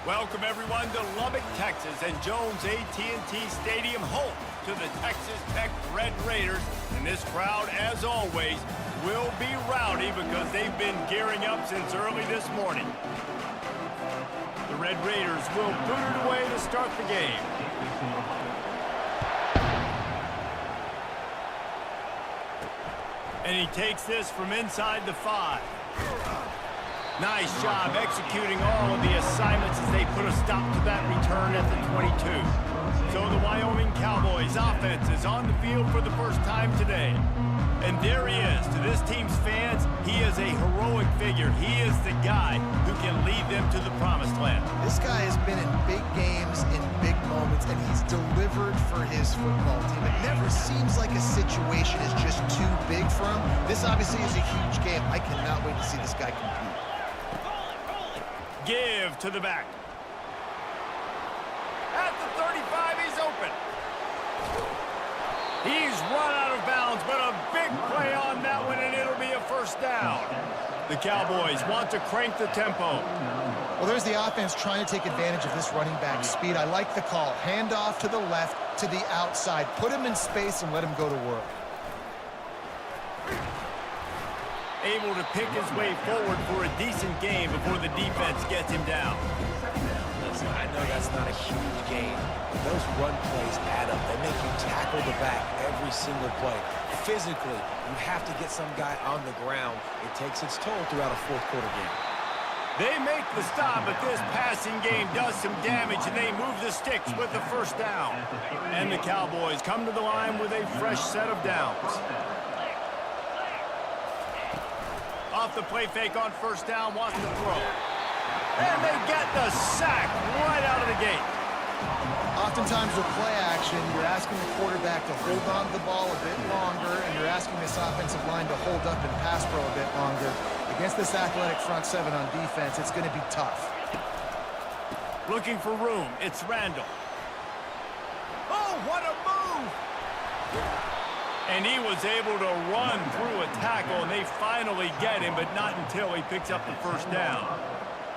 Welcome everyone to Lubbock, Texas, and Jones AT&T Stadium, home to the Texas Tech Red Raiders. And this crowd, as always, will be rowdy because they've been gearing up since early this morning. The Red Raiders will boot it away to start the game. And he takes this from inside the 5. Nice job executing all of the assignments as they put a stop to that return at the 22. So the Wyoming Cowboys offense is on the field for the first time today. And there he is. To this team's fans, he is a heroic figure. He is the guy who can lead them to the promised land. This guy has been in big games, in big moments, and he's delivered for his football team. It never seems like a situation is just too big for him. This obviously is a huge game. I cannot wait to see this guy compete. Give to the back. At the 35, he's open. He's run out of bounds, but a big play on that one, and it'll be a first down. The Cowboys want to crank the tempo. Well, there's the offense trying to take advantage of this running back speed. I like the call. Hand off to the left, to the outside. Put him in space and let him go to work. Able to pick his way forward for a decent game before the defense gets him down. Listen, I know that's not a huge game, but those run plays add up. They make you tackle the back every single play. Physically, you have to get some guy on the ground. It takes its toll throughout a fourth-quarter game. They make the stop, but this passing game does some damage, and they move the sticks with the first down. And the Cowboys come to the line with a fresh set of downs. Off the play fake on first down, wants to throw. And they get the sack right out of the gate. Oftentimes with play action, you're asking the quarterback to hold on to the ball a bit longer, and you're asking this offensive line to hold up and pass pro a bit longer. Against this athletic front seven on defense, it's going to be tough. Looking for room, it's Randall. Oh, what a move! And he was able to run through a tackle, and they finally get him, but not until he picks up the first down.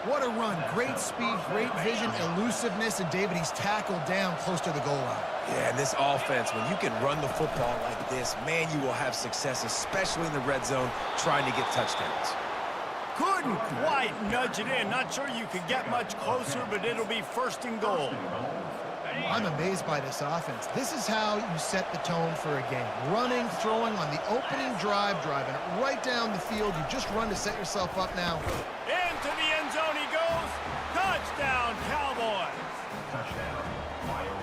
What a run. Great speed, great vision, elusiveness, and David, he's tackled down close to the goal line. Yeah, and this offense, when you can run the football like this, man, you will have success, especially in the red zone, trying to get touchdowns. Couldn't quite nudge it in. Not sure you could get much closer, but it'll be first and goal. I'm amazed by this offense. This is how you set the tone for a game. Running, throwing on the opening drive, driving it right down the field. You just run to set yourself up now. Into the end zone he goes. Touchdown, Cowboys.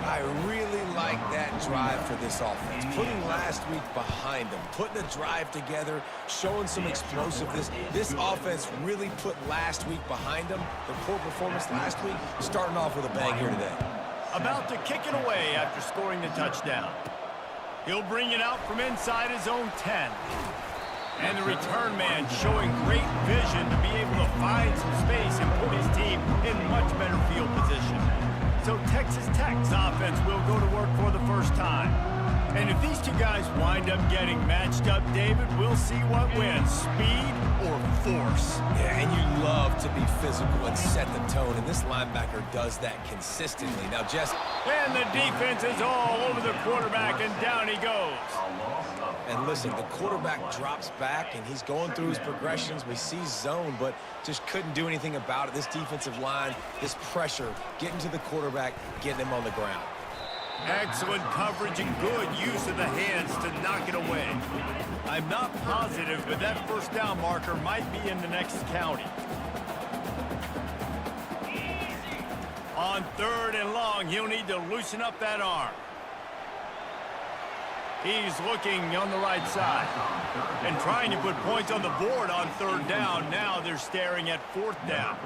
I really like that drive for this offense. Putting last week behind them, putting a drive together, showing some explosiveness. This offense really put last week behind them. The poor performance last week, starting off with a bang here today. About to kick it away after scoring the touchdown. He'll bring it out from inside his own 10. And the return man showing great vision to be able to find some space and put his team in much better field position. So Texas Tech's offense will go to work for the first time. And if these two guys wind up getting matched up, David, we'll see what wins, speed or force. Yeah, and you love to be physical and set the tone, and this linebacker does that consistently. Now, Jesse. And the defense is all over the quarterback, and down he goes. And listen, the quarterback drops back, and he's going through his progressions. We see zone, but just couldn't do anything about it. This defensive line, this pressure, getting to the quarterback, getting him on the ground. Excellent coverage and good use of the hands to knock it away. I'm not positive, but that first down marker might be in the next county. On third and long, he'll need to loosen up that arm. He's looking on the right side and trying to put points on the board on third down. Now they're staring at fourth down.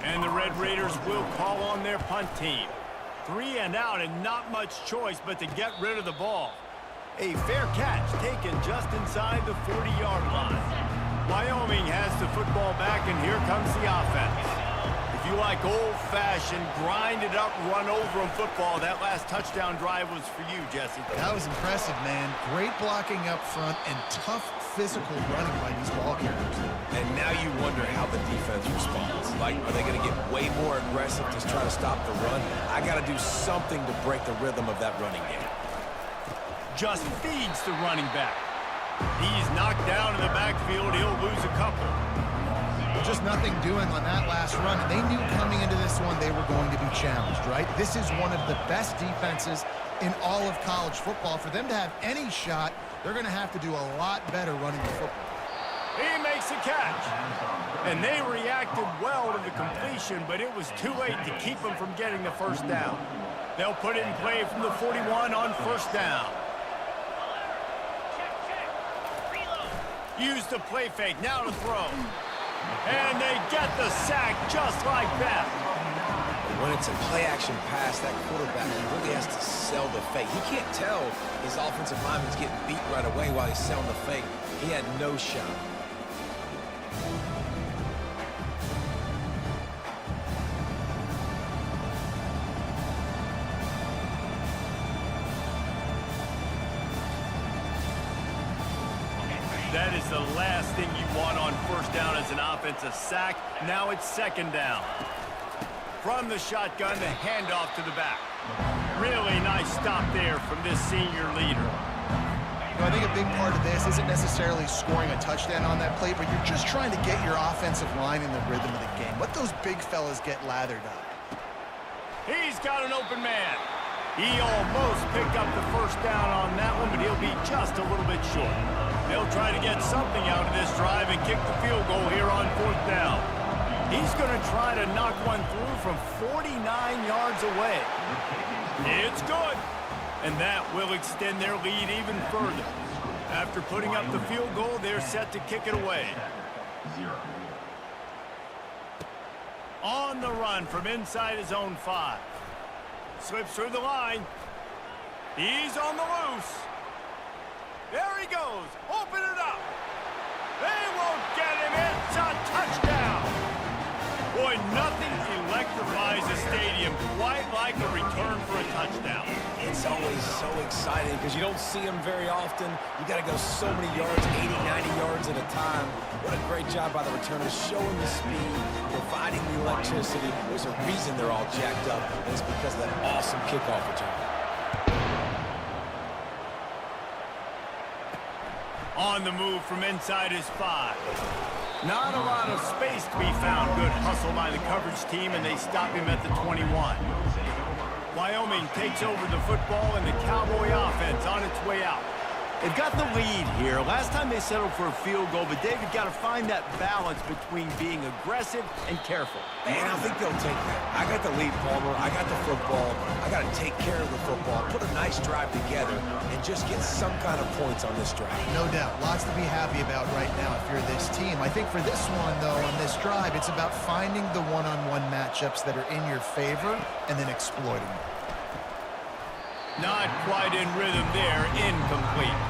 And the Red Raiders will call on their punt team. 3 and out, and not much choice but to get rid of the ball. A fair catch taken just inside the 40-yard line. Wyoming has the football back, and here comes the offense. If you like old-fashioned, grind-it-up, run-over-'em football, that last touchdown drive was for you, Jesse. That was impressive, man. Great blocking up front and tough physical running by these ball carriers. And now you wonder how the defense responds. Like, are they going to get way more aggressive to try to stop the run? I got to do something to break the rhythm of that running game. Just feeds the running back. He's knocked down in the backfield. He'll lose a couple. Just nothing doing on that last run. And they knew coming into this one they were going to be challenged, right? This is one of the best defenses in all of college football. For them to have any shot, they're going to have to do a lot better running the football. He makes a catch. And they reacted well to the completion, but it was too late to keep them from getting the first down. They'll put it in play from the 41 on first down. Use the play fake, now to throw. And they get the sack just like that. When it's a play-action pass, that quarterback, he really has to sell the fake. He can't tell his offensive lineman's getting beat right away while he's selling the fake. He had no shot. That is the last thing you want on first down as an offensive sack. Now it's second down. From the shotgun, the handoff to the back. Really nice stop there from this senior leader. I think a big part of this isn't necessarily scoring a touchdown on that play, but you're just trying to get your offensive line in the rhythm of the game. Let those big fellas get lathered up. He's got an open man. He almost picked up the first down on that one, but he'll be just a little bit short. They'll try to get something out of this drive and kick the field goal here on fourth down. He's going to try to knock one through from 49 yards away. It's good. And that will extend their lead even further. After putting up the field goal, they're set to kick it away. On the run from inside his own 5. Slips through the line. He's on the loose. There he goes. Open it up. They won't get him. It's a touchdown. Boy, nothing electrifies a stadium quite like a return for a touchdown. It's always so exciting because you don't see them very often. You got to go so many yards, 80, 90 yards at a time. What a great job by the returners, showing the speed, providing the electricity. There's a reason they're all jacked up, and it's because of that awesome kickoff return. On the move from inside his 5. Not a lot of space to be found. Good hustle by the coverage team, and they stop him at the 21. Wyoming takes over the football, and the Cowboy offense on its way out. They've got the lead here. Last time they settled for a field goal, but David got to find that balance between being aggressive and careful. And I think they'll take that. I got the lead, Palmer. I got the football. I got to take care of the football, put a nice drive together, and just get some kind of points on this drive. No doubt. Lots to be happy about right now if you're this team. I think for this one, though, on this drive, it's about finding the one-on-one matchups that are in your favor and then exploiting them. Not quite in rhythm there. Incomplete.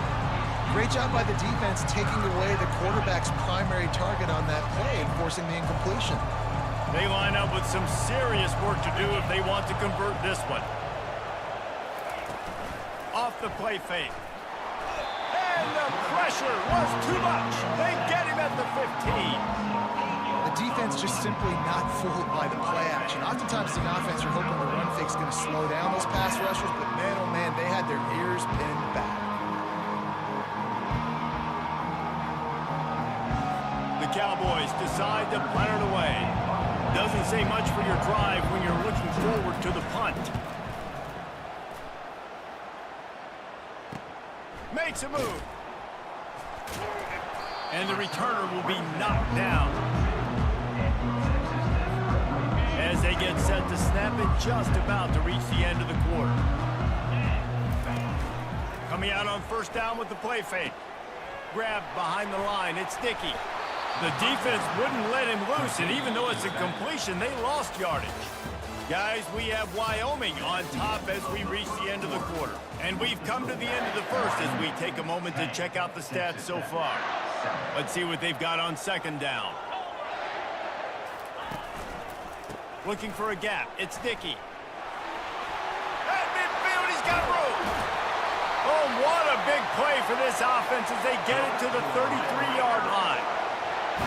Great job by the defense taking away the quarterback's primary target on that play and forcing the incompletion. They line up with some serious work to do if they want to convert this one. Off the play fake. And the pressure was too much. They get him at the 15. The defense just simply not fooled by the play action. Oftentimes the offense, you're hoping the run fake's going to slow down those pass rushers, but man, oh man, they had their ears pinned back. The Cowboys decide to punt it away. Doesn't say much for your drive when you're looking forward to the punt. Makes a move. And the returner will be knocked down. As they get set to snap it, just about to reach the end of the quarter. Coming out on first down with the play fake. Grabbed behind the line, it's Dickey. The defense wouldn't let him loose, and even though it's a completion, they lost yardage. Guys, we have Wyoming on top as we reach the end of the quarter. And we've come to the end of the first as we take a moment to check out the stats so far. Let's see what they've got on second down. Looking for a gap. It's Dickey. At midfield, he's got room. Oh, what a big play for this offense as they get it to the 33-yard line.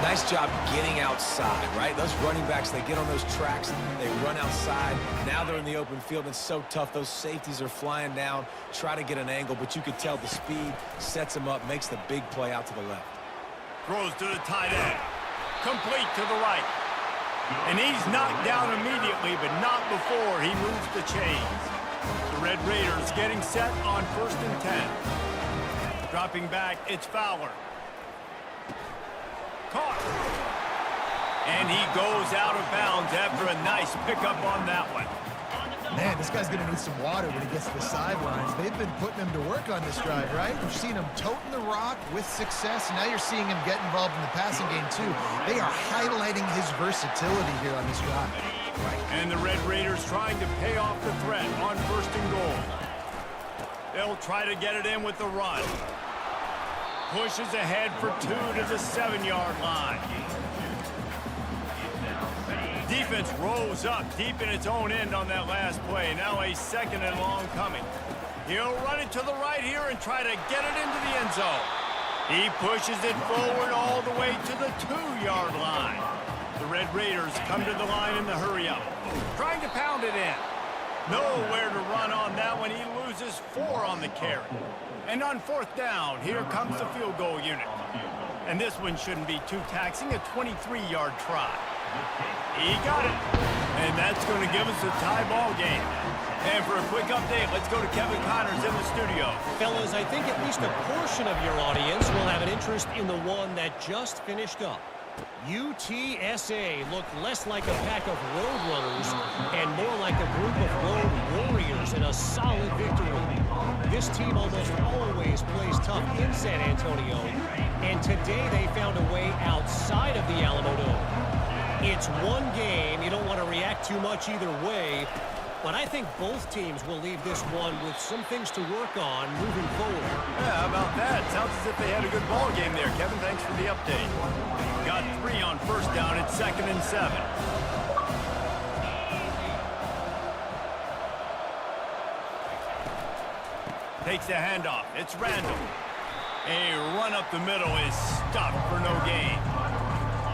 Nice job getting outside, right? Those running backs, they get on those tracks, they run outside. Now they're in the open field. It's so tough. Those safeties are flying down, try to get an angle, but you could tell the speed sets them up, makes the big play out to the left. Throws to the tight end. Complete to the right. And he's knocked down immediately, but not before he moves the chains. The Red Raiders getting set on 1st and 10. Dropping back, it's Fowler. Caught. And he goes out of bounds after a nice pickup on that one. Man, this guy's going to need some water when he gets to the sidelines. They've been putting him to work on this drive, right? You've seen him toting the rock with success. Now you're seeing him get involved in the passing game, too. They are highlighting his versatility here on this drive. And the Red Raiders trying to pay off the threat on 1st and goal. They'll try to get it in with the run. Pushes ahead for 2 to the 7-yard line. Defense rolls up deep in its own end on that last play. Now a 2nd and long coming. He'll run it to the right here and try to get it into the end zone. He pushes it forward all the way to the 2-yard line. The Red Raiders come to the line in the hurry-up. Trying to pound it in. Nowhere to run on that one. He loses 4 on the carry. And on 4th down, here comes the field goal unit. And this one shouldn't be too taxing, a 23-yard try. He got it. And that's going to give us a tie ball game. And for a quick update, let's go to Kevin Connors in the studio. Fellas, I think at least a portion of your audience will have an interest in the one that just finished up. UTSA looked less like a pack of road runners and more like a group of road warriors in a solid victory. This team almost always plays tough in San Antonio, and today they found a way outside of the Alamo Dome. It's one game. You don't want to react too much either way, but I think both teams will leave this one with some things to work on moving forward. Yeah, how about that? Sounds as if they had a good ball game there. Kevin, thanks for the update. Got 3 on 1st down. It's 2nd and 7. Takes the handoff. It's Randall. A run up the middle is stuffed for no gain.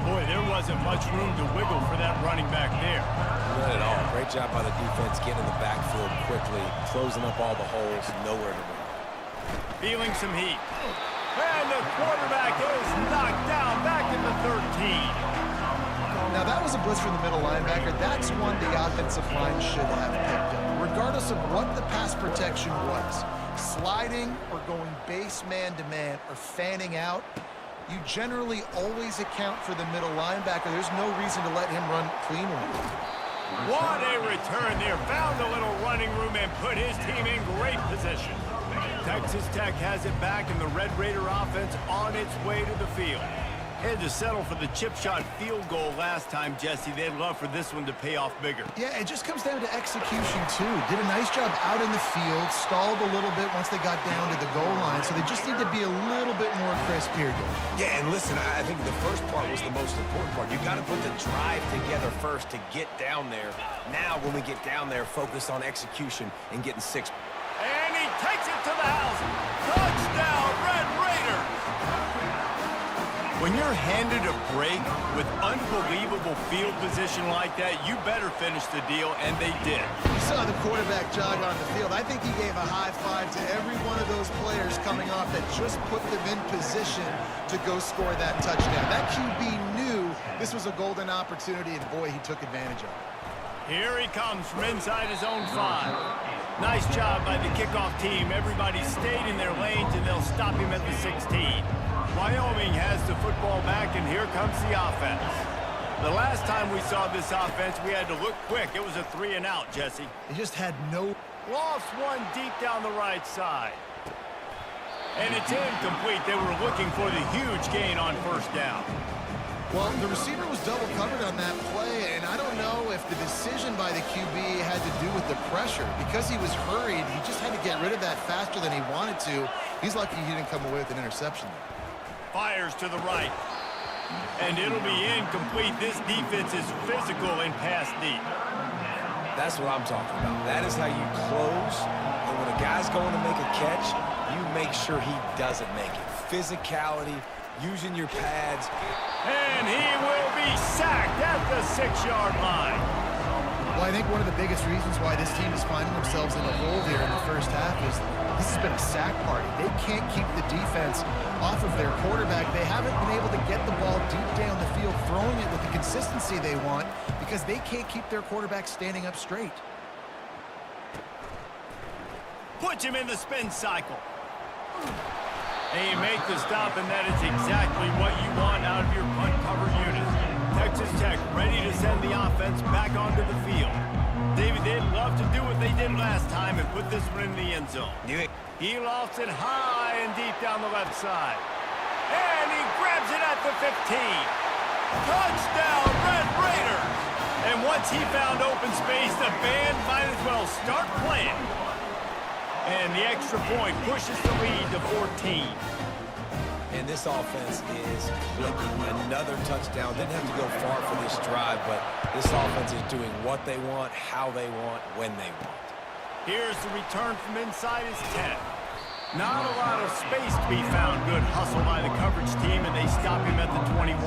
Boy, there wasn't much room to wiggle for that running back there. Not at all. Great job by the defense getting in the backfield quickly, closing up all the holes, nowhere to run. Feeling some heat. And the quarterback is knocked down back in the 13. Now, that was a blitz from the middle linebacker. That's one the offensive line should have picked up, regardless of what the pass protection was. Sliding or going base man-to-man or fanning out, you generally always account for the middle linebacker. There's no reason to let him run cleanly. What a return there. Found a little running room and put his team in great position. Texas Tech has it back, and the Red Raider offense on its way to the field. Had to settle for the chip shot field goal last time, Jesse. They'd love for this one to pay off bigger. Yeah, it just comes down to execution, too. Did a nice job out in the field, stalled a little bit once they got down to the goal line, so they just need to be a little bit more crisp here. Yeah, and listen, I think the first part was the most important part. You got to put the drive together first to get down there. Now, when we get down there, focus on execution and getting 6. And he takes it to the house. Touchdown, Red Raiders! When you're handed a break with unbelievable field position like that, you better finish the deal, and they did. You saw the quarterback jog on the field. I think he gave a high five to every one of those players coming off that just put them in position to go score that touchdown. That QB knew this was a golden opportunity, and boy, he took advantage of it. Here he comes from inside his own 5. Nice job by the kickoff team. Everybody stayed in their lanes, and they'll stop him at the 16. Wyoming has the football back, and here comes the offense. The last time we saw this offense, we had to look quick. It was a 3-and-out, Jesse. He just had no... Lost one deep down the right side. And it's incomplete. They were looking for the huge gain on 1st down. Well, the receiver was double covered on that play, and I don't know if the decision by the QB had to do with the pressure. Because he was hurried, he just had to get rid of that faster than he wanted to. He's lucky he didn't come away with an interception there. Fires to the right. And it'll be incomplete. This defense is physical and pass deep. That's what I'm talking about. That is how you close. And when a guy's going to make a catch, you make sure he doesn't make it. Physicality, using your pads. And he will be sacked at the 6-yard line. Well, I think one of the biggest reasons why this team is finding themselves in a hole here in the first half is this has been a sack party. They can't keep the defense off of their quarterback. They haven't been able to get the ball deep down the field, throwing it with the consistency they want because they can't keep their quarterback standing up straight. Puts him in the spin cycle. And you make the stop, and that is exactly what you want out of your punt cover unit. Texas Tech ready to send the offense back onto the field. David, they'd love to do what they did last time and put this one in the end zone. He lofts it high and deep down the left side. And he grabs it at the 15. Touchdown, Red Raiders! And once he found open space, the band might as well start playing. And the extra point pushes the lead to 14. And this offense is clicking. Another touchdown. Didn't have to go far for this drive, but this offense is doing what they want, how they want, when they want. Here's the return from inside his 10. Not a lot of space to be found. Good hustle by the coverage team, and they stop him at the 21.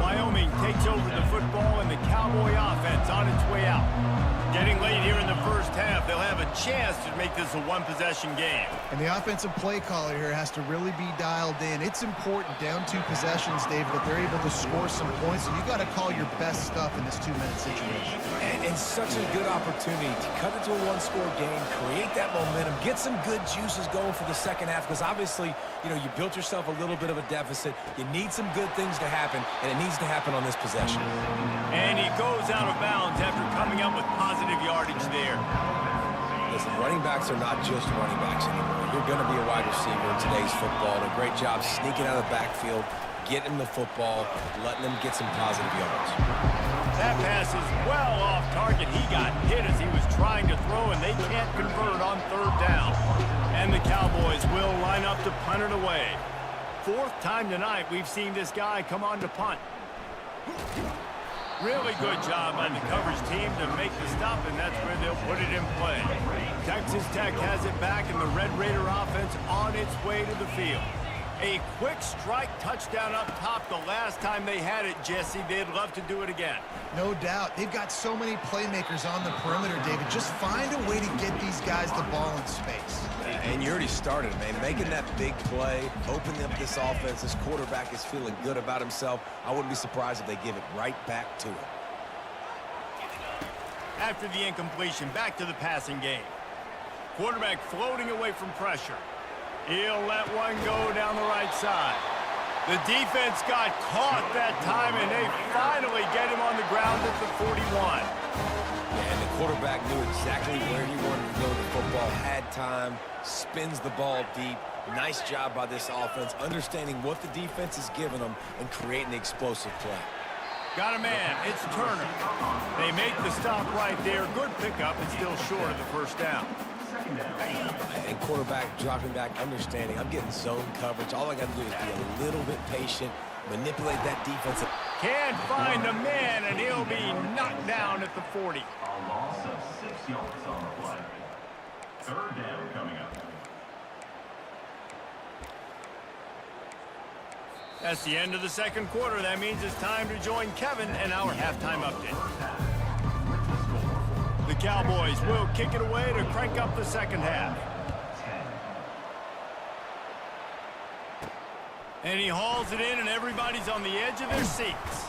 Wyoming takes over the football, and the Cowboy offense on its way out. Getting late here in the first half, they'll have a chance to make this a one-possession game. And the offensive play caller here has to really be dialed in. It's important down 2 possessions, David, that they're able to score some points. So you got to call your best stuff in this 2-minute situation. And such a good opportunity to cut it to a one-score game, create that momentum, get some good juices going for the second half, because obviously, you know, you built yourself a little bit of a deficit. You need some good things to happen, and it needs to happen on this possession. And he goes out of bounds after coming up with positive yardage there. Listen, running backs are not just running backs anymore. You're going to be a wide receiver in today's football. And a great job sneaking out of the backfield, getting him the football, letting him get some positive yards. That pass is well off target. He got hit as he was trying to throw, and they can't convert on 3rd down. And the Cowboys will line up to punt it away. 4th time tonight we've seen this guy come on to punt. Really good job by the coverage team to make the stop, and that's where they'll put it in play. Texas Tech has it back, and the Red Raider offense on its way to the field. A quick strike touchdown up top the last time they had it, Jesse. They'd love to do it again. No doubt. They've got so many playmakers on the perimeter, David. Just find a way to get these guys the ball in space. And you already started, man. Making that big play, opening up this offense. This quarterback is feeling good about himself. I wouldn't be surprised if they give it right back to him. After the incompletion, back to the passing game. Quarterback floating away from pressure. He'll let one go down the right side. The defense got caught that time, and they finally get him on the ground at the 41. And the quarterback knew exactly where he wanted to go with the football, had time, spins the ball deep. Nice job by this offense, understanding what the defense is giving them and creating the explosive play. Got a man. It's Turner. They make the stop right there. Good pickup, and still short of the 1st down. And quarterback dropping back, understanding I'm getting zone coverage. All I got to do is be a little bit patient, manipulate that defense. Can't find a man, and he'll be knocked down at the 40. A loss of 6 yards on the play. 3rd down coming up. That's the end of the 2nd quarter. That means it's time to join Kevin and our halftime update. The Cowboys will kick it away to crank up the 2nd half. And he hauls it in, and everybody's on the edge of their seats.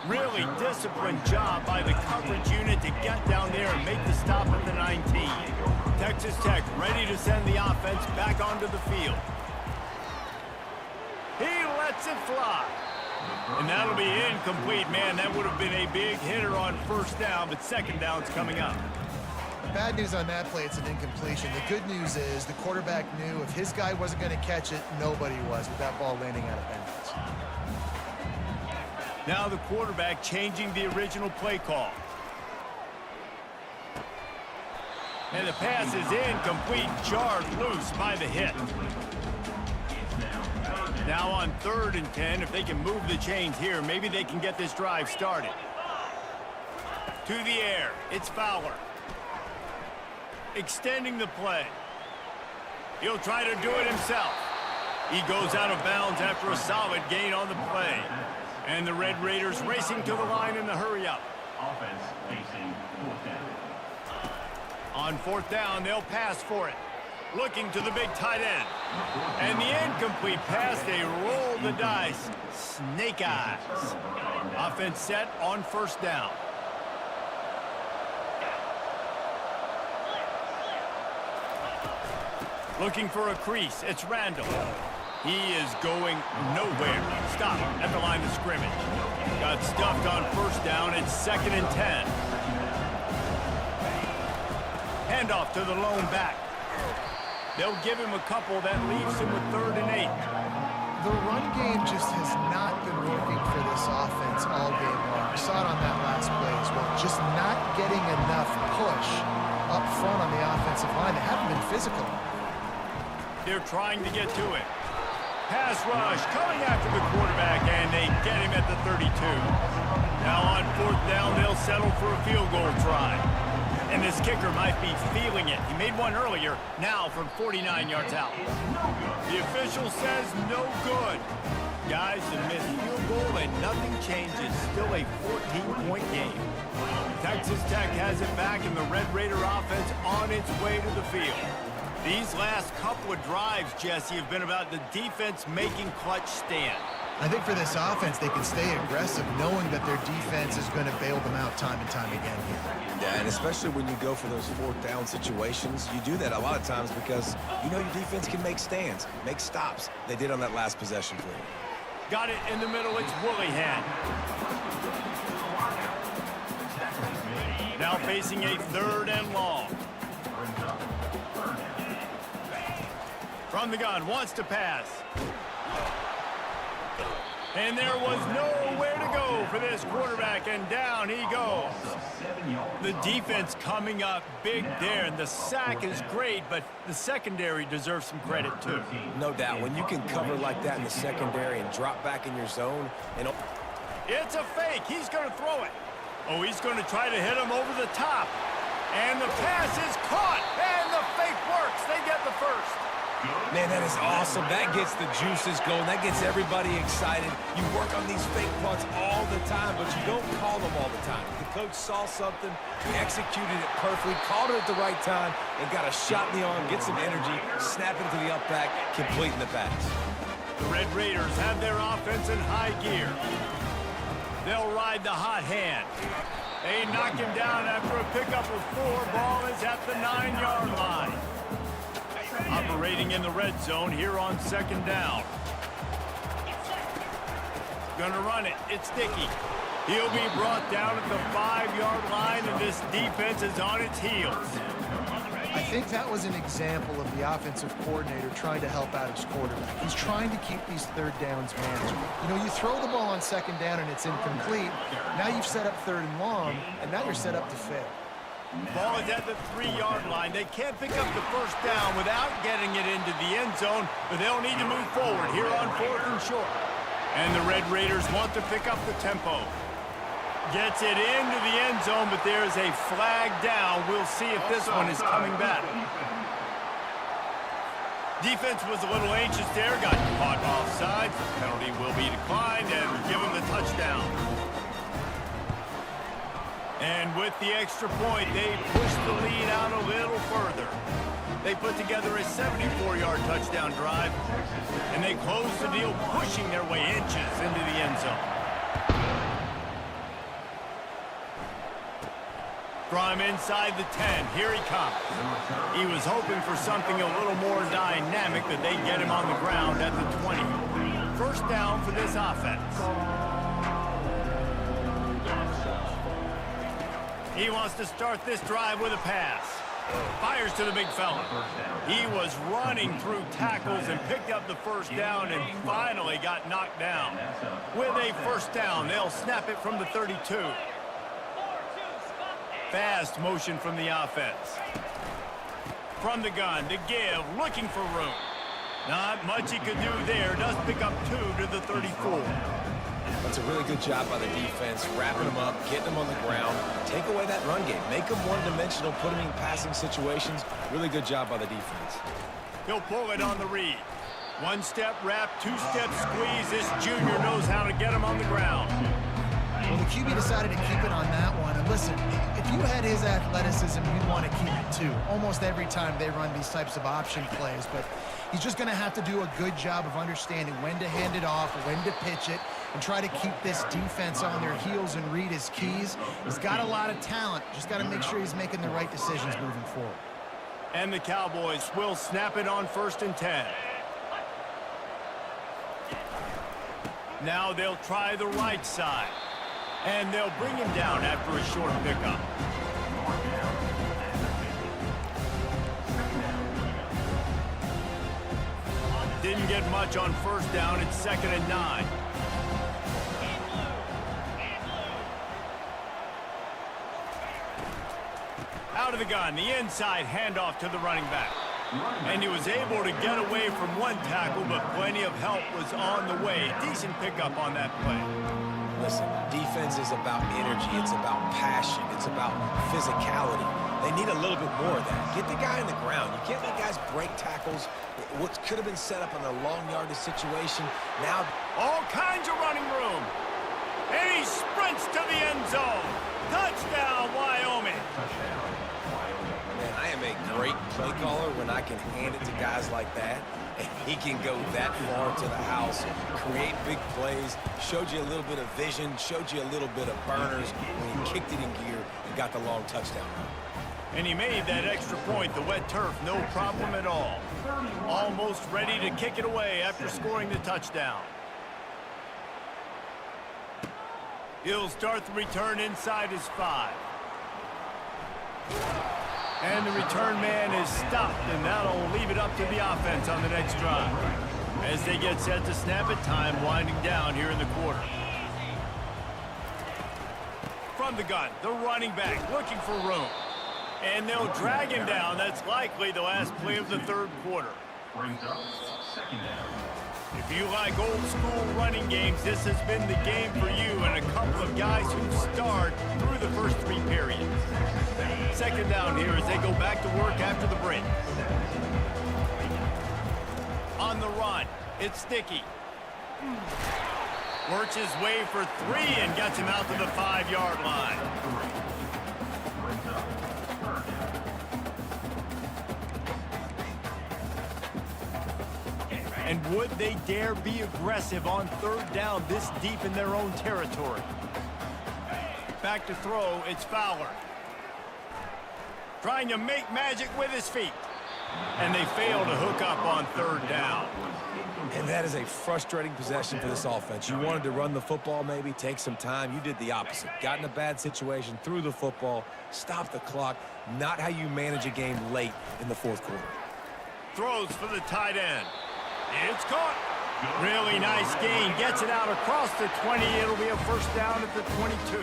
Really disciplined job by the coverage unit to get down there and make the stop at the 19. Texas Tech ready to send the offense back onto the field. He lets it fly. And that'll be incomplete. Man, that would have been a big hitter on 1st down, but 2nd down's coming up. Bad news on that play, it's an incompletion. The good news is the quarterback knew if his guy wasn't going to catch it, nobody was with that ball landing out of bounds. Now the quarterback changing the original play call. And the pass is incomplete, jarred loose by the hit. Now on 3rd and 10, if they can move the chains here, maybe they can get this drive started. To the air, it's Fowler. Extending the play. He'll try to do it himself. He goes out of bounds after a solid gain on the play. And the Red Raiders racing to the line in the hurry-up. Offense facing fourth down. On fourth down, they'll pass for it. Looking to the big tight end. And the incomplete pass, they roll the dice. Snake eyes. Offense set on first down. Looking for a crease, it's Randall. He is going nowhere. Stop at the line of scrimmage. Got stuffed on first down, it's 2nd and 10. Handoff to the lone back. They'll give him a couple, that leaves him with 3rd and 8. The run game just has not been working for this offense all game long. We saw it on that last play as well. Just not getting enough push up front on the offensive line. They haven't been physical. They're trying to get to it. Pass rush coming after the quarterback, and they get him at the 32. Now on fourth down, they'll settle for a field goal try. And this kicker might be feeling it. He made one earlier, now from 49 yards out. The official says no good. Guys, a missed field goal and nothing changes. Still a 14-point game. Texas Tech has it back, and the Red Raider offense on its way to the field. These last couple of drives, Jesse, have been about the defense making clutch stand. I think for this offense, they can stay aggressive knowing that their defense is going to bail them out time and time again here. Yeah, and especially when you go for those fourth down situations, you do that a lot of times because you know your defense can make stands, make stops. They did on that last possession for you. Got it in the middle, it's Willihan. Now facing a 3rd and long. From the gun, wants to pass. And there was nowhere to go for this quarterback, and down he goes. The defense coming up big there, and the sack is great, but the secondary deserves some credit too. No doubt, when you can cover like that in the secondary and drop back in your zone, and it's a fake. He's going to throw it. Oh, he's going to try to hit him over the top. And the pass is caught, and the fake works. They get the first. man, that is awesome. That gets the juices going. That gets everybody excited. You work on these fake punts all the time, but you don't call them all the time. The coach saw something, he executed it perfectly, called it at the right time, and got a shot in the arm, get some energy, snap it to the up back, completing the pass. The Red Raiders have their offense in high gear. They'll ride the hot hand. They knock him down after a pickup of 4. Ball is at the 9-yard line. Operating in the red zone here on 2nd down. Gonna run it. It's Dickey. He'll be brought down at the 5-yard line, and this defense is on its heels. I think that was an example of the offensive coordinator trying to help out his quarterback. He's trying to keep these 3rd downs manageable. You know, you throw the ball on 2nd down and it's incomplete. Now you've set up 3rd and long, and now you're set up to fail. Ball is at the 3-yard line. They can't pick up the 1st down without getting it into the end zone, but they'll need to move forward here on 4th and short. And the Red Raiders want to pick up the tempo. Gets it into the end zone, but there's a flag down. We'll see if this one is coming back. Defense was a little anxious there, got caught offside. Penalty will be declined and give him the touchdown. And with the extra point, they push the lead out a little further. They put together a 74-yard touchdown drive, and they close the deal, pushing their way inches into the end zone. From inside the 10, here he comes. He was hoping for something a little more dynamic, but they get him on the ground at the 20. 1st down for this offense. He wants to start this drive with a pass. Fires to the big fella. He was running through tackles and picked up the 1st down and finally got knocked down. With a 1st down, they'll snap it from the 32. Fast motion from the offense. From the gun to give, looking for room. Not much he could do there. Does pick up 2 to the 34. That's a really good job by the defense, wrapping them up, getting them on the ground, take away that run game, make them one-dimensional, put them in passing situations. Really good job by the defense. He'll pull it on the read. One-step wrap, two-step squeeze. This junior knows how to get him on the ground. Well, the QB decided to keep it on that one. And listen, if you had his athleticism, you'd want to keep it too. Almost every time they run these types of option plays. But he's just going to have to do a good job of understanding when to hand it off, when to pitch it, and try to keep this defense on their heels and read his keys. He's got a lot of talent. Just got to make sure he's making the right decisions moving forward. And the Cowboys will snap it on 1st and 10. Now they'll try the right side. And they'll bring him down after a short pickup. Didn't get much on 1st down. It's 2nd and 9. Out of the gun, the inside handoff to the running back. And he was able to get away from one tackle, but plenty of help was on the way. Decent pickup on that play. Listen, defense is about energy. It's about passion. It's about physicality. They need a little bit more of that. Get the guy on the ground. You can't let guys break tackles. What could have been set up in a long yardage situation, now all kinds of running room. And he sprints to the end zone. Touchdown, Wyoming. Man, I am a great play caller when I can hand it to guys like that. And he can go that far to the house, create big plays, showed you a little bit of vision, showed you a little bit of burners when he kicked it in gear and got the long touchdown run. And he made that extra point, the wet turf, no problem at all. Almost ready to kick it away after scoring the touchdown. He'll start the return inside his 5. And the return man is stopped, and that'll leave it up to the offense on the next drive. As they get set to snap it, time winding down here in the quarter. From the gun, the running back looking for room. And they'll drag him down. That's likely the last play of the 3rd quarter. Brings up 2nd down. If you like old school running games, this has been the game for you and a couple of guys who starred through the first 3 periods. 2nd down here as they go back to work after the break. On the run, it's Sticky. Works his way for 3 and gets him out to the 5-yard line. Brings up 3rd down. And would they dare be aggressive on 3rd down this deep in their own territory? Back to throw, it's Fowler. Trying to make magic with his feet. And they fail to hook up on 3rd down. And that is a frustrating possession for this offense. You wanted to run the football, maybe take some time. You did the opposite. Got in a bad situation, threw the football, stopped the clock. Not how you manage a game late in the 4th quarter. Throws for the tight end. It's caught. Really nice gain. Gets it out across the 20. It'll be a 1st down at the 22.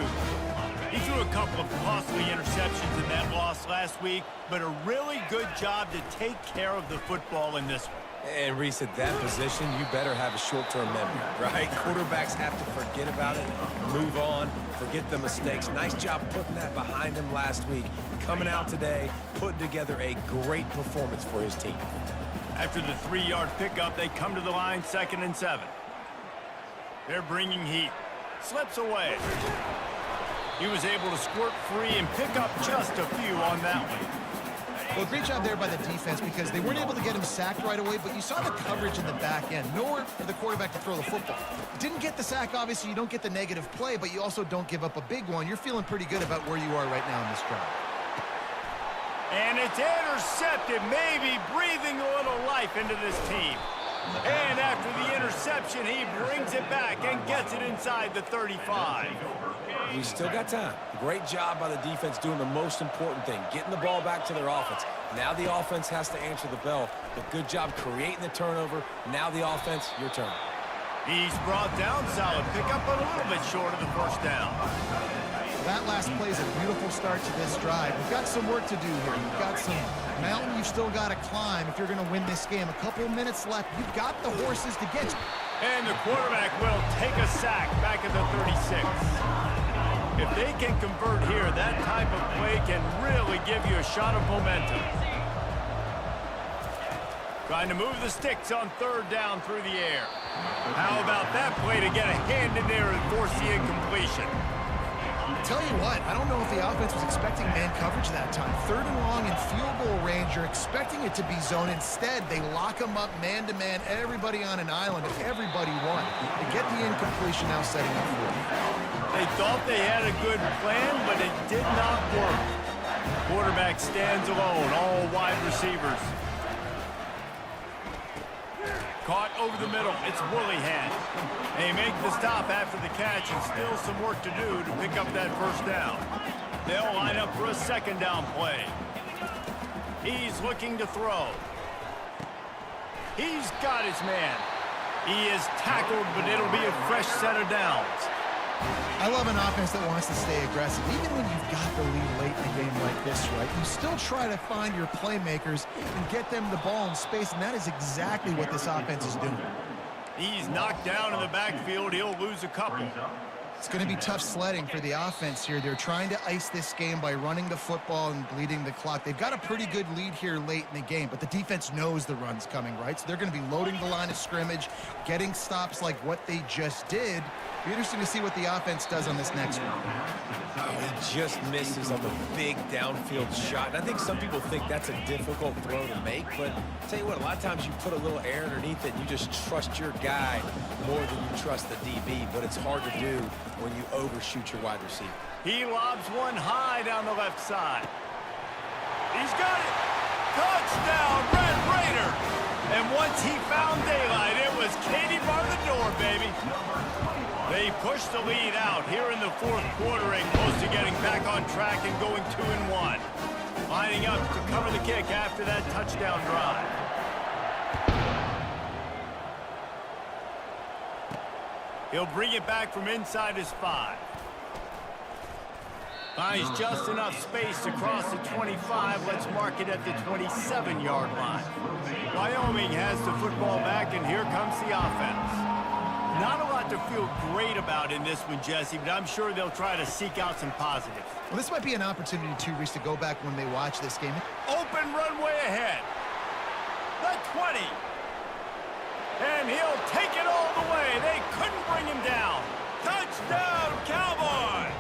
He threw a couple of costly interceptions in that loss last week, but a really good job to take care of the football in this one. And Reese, at that position, you better have a short-term memory, right? Quarterbacks have to forget about it, move on, forget the mistakes. Nice job putting that behind him last week. Coming out today, putting together a great performance for his team. After the 3-yard pickup, they come to the line 2nd and 7. They're bringing heat. Slips away. He was able to squirt free and pick up just a few on that one. Well, great job there by the defense because they weren't able to get him sacked right away, but you saw the coverage in the back end. Nowhere for the quarterback to throw the football. Didn't get the sack, obviously. You don't get the negative play, but you also don't give up a big one. You're feeling pretty good about where you are right now in this drive. And it's intercepted, maybe breathing a little life into this team. And after the interception, he brings it back and gets it inside the 35. We still got time. Great job by the defense doing the most important thing, getting the ball back to their offense. Now the offense has to answer the bell, but good job creating the turnover. Now the offense, your turn. He's brought down, solid pickup, but a little bit short of the 1st down. That last play is a beautiful start to this drive. We've got some work to do here. You've got some mountain you've still got to climb if you're going to win this game. A couple of minutes left. You've got the horses to get you. And the quarterback will take a sack back at the 36. If they can convert here, that type of play can really give you a shot of momentum. Trying to move the sticks on third down through the air. How about that play to get a hand in there and force the incompletion? Tell you what, I don't know if the offense was expecting man coverage that time. Third and long in field goal range, you're expecting it to be zone. Instead, they lock them up man-to-man, everybody on an island, everybody won. They get the incompletion now setting up for it. They thought they had a good plan, but it did not work. Quarterback stands alone, all wide receivers. Caught over the middle. It's Woollyhead. They make the stop after the catch and still some work to do to pick up that first down. They'll line up for a second down play. He's looking to throw. He's got his man. He is tackled, but it'll be a fresh set of downs. I love an offense that wants to stay aggressive. Even when you've got the lead late in a game like this, right, you still try to find your playmakers and get them the ball in space, and that is exactly what this offense is doing. He's knocked down in the backfield. He'll lose a couple. It's going to be tough sledding for the offense here. They're trying to ice this game by running the football and bleeding the clock. They've got a pretty good lead here late in the game, but the defense knows the run's coming, right? So they're going to be loading the line of scrimmage, getting stops like what they just did. Be interesting to see what the offense does on this next one. He just misses on the big downfield shot. And I think some people think that's a difficult throw to make, but I'll tell you what, a lot of times you put a little air underneath it and you just trust your guy more than you trust the DB, but it's hard to do when you overshoot your wide receiver. He lobs one high down the left side. He's got it. Touchdown, Red Raider. And once he found daylight, it was Katie bar the door, baby. They pushed the lead out here in the fourth quarter and close to getting back on track and going 2-1. Lining up to cover the kick after that touchdown drive. He'll bring it back from inside his 5. Finds just enough space to cross the 25. Let's mark it at the 27-yard line. Wyoming has the football back, and here comes the offense. Not a lot to feel great about in this one, Jesse, but I'm sure they'll try to seek out some positives. Well, this might be an opportunity, too, Reese, to go back when they watch this game. Open runway ahead. The 20. And he'll take it all the way. They couldn't bring him down. Touchdown, Cowboys!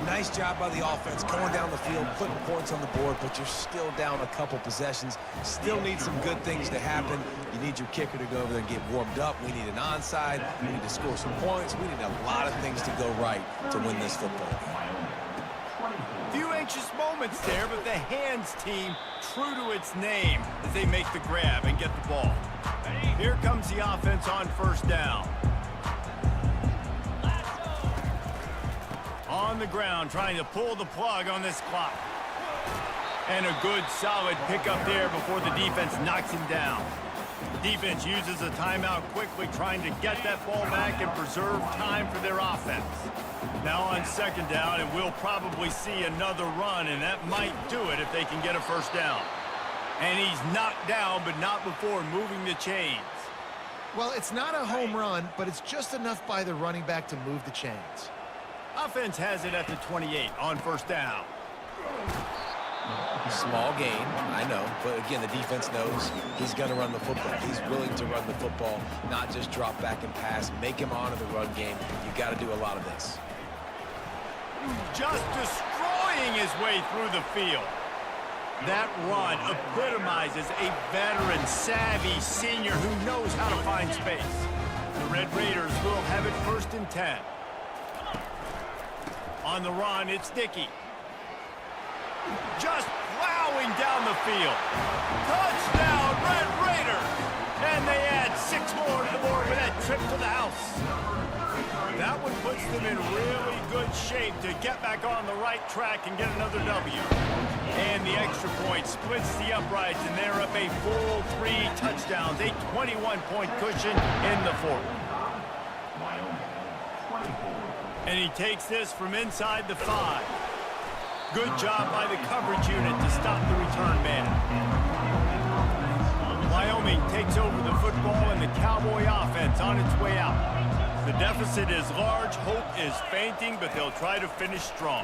Nice job by the offense going down the field, putting points on the board, but you're still down a couple possessions. Still need some good things to happen. You need your kicker to go over there and get warmed up. We need an onside. We need to score some points. We need a lot of things to go right to win this football game. Few anxious moments there, but the hands team true to its name as they make the grab and get the ball. Here comes the offense on first down. On the ground, trying to pull the plug on this clock. And a good, solid pickup there before the defense knocks him down. Defense uses a timeout quickly, trying to get that ball back and preserve time for their offense. Now on second down, and we'll probably see another run, and that might do it if they can get a first down. And he's knocked down, but not before moving the chains. Well, it's not a home run, but it's just enough by the running back to move the chains. Offense has it at the 28 on first down. Small gain, I know, but again, the defense knows he's going to run the football. He's willing to run the football, not just drop back and pass, make him honor the run game. You got to do a lot of this. Just destroying his way through the field. That run epitomizes a veteran, savvy senior who knows how to find space. The Red Raiders will have it first and 10. On the run, it's Dickey. Just plowing down the field. Touchdown, Red Raiders! And they add 6 more to the board with that trip to the house. That one puts them in really good shape to get back on the right track and get another W. And the extra point splits the uprights, and they're up a full 3 touchdowns, a 21-point cushion in the fourth. And he takes this from inside the 5. Good job by the coverage unit to stop the return man. Wyoming takes over the football and the Cowboy offense on its way out. The deficit is large, hope is fainting, but they'll try to finish strong.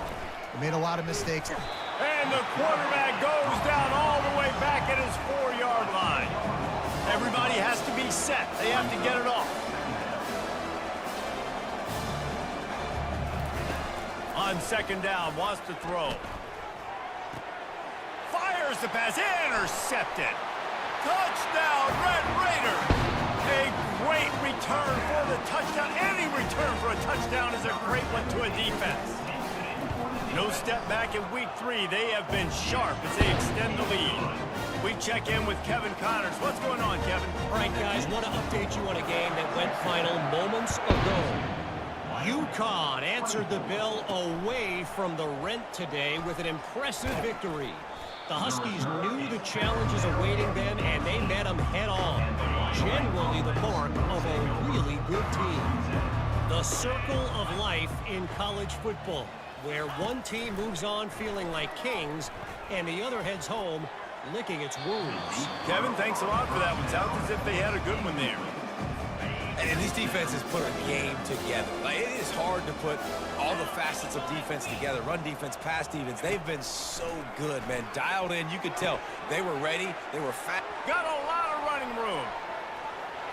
They made a lot of mistakes. And the quarterback goes down all the way back at his 4-yard reset. They have to get it off. On second down, wants to throw. Fires the pass, intercepted. Touchdown, Red Raiders. A great return for the touchdown. Any return for a touchdown is a great one to a defense. No step back in week 3. They have been sharp as they extend the lead. We check in with Kevin Connors. What's going on, Kevin? All right, guys, want to update you on a game that went final moments ago. UConn answered the bell away from the Rent today with an impressive victory. The Huskies knew the challenges awaiting them, and they met them head-on. Generally the mark of a really good team. The circle of life in college football, where one team moves on feeling like kings, and the other heads home licking its wounds. Kevin, thanks a lot for that one. Sounds as if they had a good one there. And these defenses put a game together. Like, it is hard to put all the facets of defense together. Run defense, pass defense. They've been so good, man. Dialed in. You could tell they were ready. They were fat. Got a lot of running room.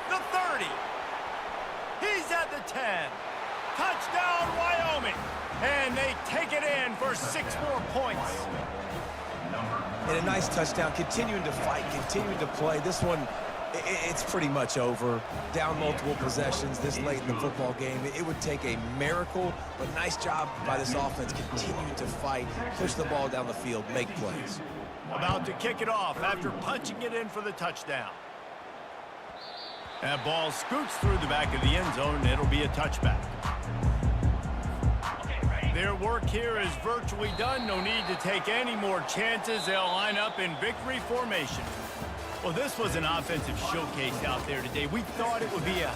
The 30. He's at the 10. Touchdown, Wyoming. And they take it in for 6 more points. And a nice touchdown. Continuing to fight, continuing to play. This one, it's pretty much over. Down multiple possessions this late in the football game. It would take a miracle, but nice job by this offense. Continue to fight, push the ball down the field, make plays. About to kick it off after punching it in for the touchdown. That ball scoots through the back of the end zone, and it'll be a touchback. Their work here is virtually done. No need to take any more chances. They'll line up in victory formation. Well, this was an offensive showcase out there today. We thought it would be a